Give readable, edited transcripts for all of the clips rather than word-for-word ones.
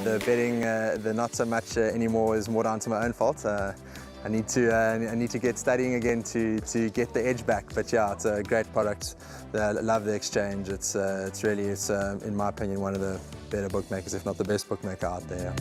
the betting, the not so much anymore, is more down to my own fault. I need to get studying again to get the edge back. But yeah, it's a great product. I love the exchange. It's really, in my opinion, one of the better bookmakers, if not the best bookmaker out there.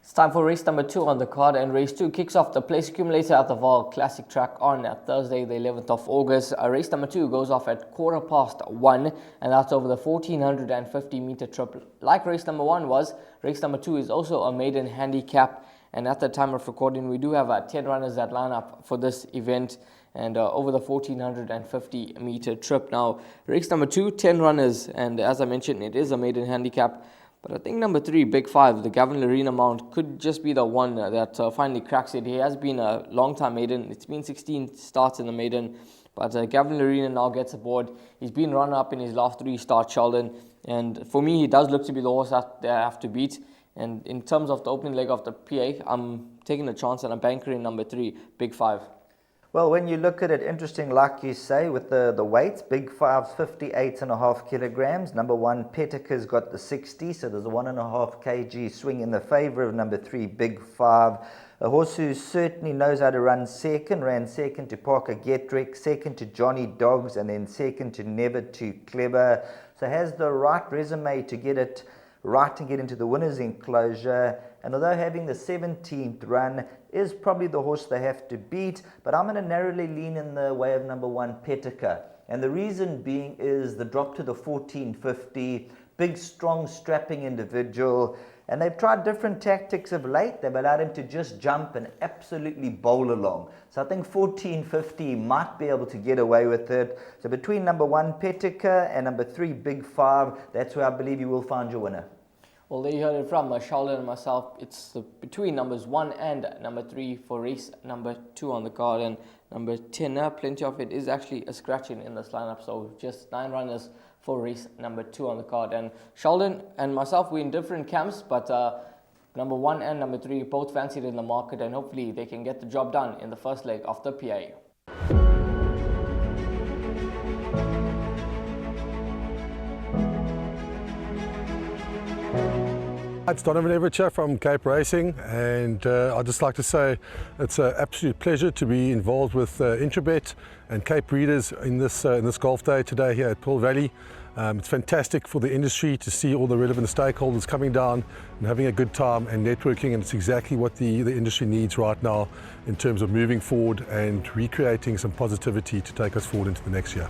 It's time for race number 2 on the card, and race 2 kicks off the place accumulator at the Vaal Classic Track on Thursday, the 11th of August. Race number 2 goes off at 1:15, and that's over the 1450 meter trip. Like race number 1 was, race number 2 is also a maiden handicap, and at the time of recording, we do have 10 runners that line up for this event, and over the 1450 meter trip. Now, race number 2, 10 runners, and as I mentioned, it is a maiden handicap. But I think number 3, Big Five, the Gavin Lorena mount, could just be the one that finally cracks it. He has been a long-time maiden. It's been 16 starts in the maiden, but Gavin Lorena now gets aboard. He's been runner-up in his last 3 starts, Sheldon, and for me, he does look to be the horse that they have to beat. And in terms of the opening leg of the PA, I'm taking a chance and I'm banking number 3, Big Five. Well, when you look at it, interesting, like you say, with the weights, Big Five's 58.5 kilograms. Number 1, Petica's got the 60, so there's a 1.5 kg swing in the favour of number 3, Big Five. A horse who certainly knows how to run second, ran second to Parker Getrick, second to Johnny Dogs, and then second to Never Too Clever. So has the right resume to get it right and get into the winner's enclosure. And although having the 17th run is probably the horse they have to beat, but I'm going to narrowly lean in the way of number 1, Petica. And the reason being is the drop to the 1450, big, strong, strapping individual. And they've tried different tactics of late. They've allowed him to just jump and absolutely bowl along. So I think 1450 might be able to get away with it. So between number 1, Petica, and number 3, Big Five, that's where I believe you will find your winner. Well, there you heard it from Sheldon and myself. It's between numbers 1 and number 3 for race number 2 on the card, and number 10. Plenty of it is actually a scratching in this lineup, so just 9 runners for race number 2 on the card. And Sheldon and myself, we're in different camps, but number 1 and number 3 both fancied in the market, and hopefully they can get the job done in the first leg of the PA. It's Donovan Everett from Cape Racing, and I'd just like to say it's an absolute pleasure to be involved with Intrabet and Cape Breeders in this golf day today here at Pearl Valley. It's fantastic for the industry to see all the relevant stakeholders coming down and having a good time and networking, and it's exactly what the industry needs right now in terms of moving forward and recreating some positivity to take us forward into the next year.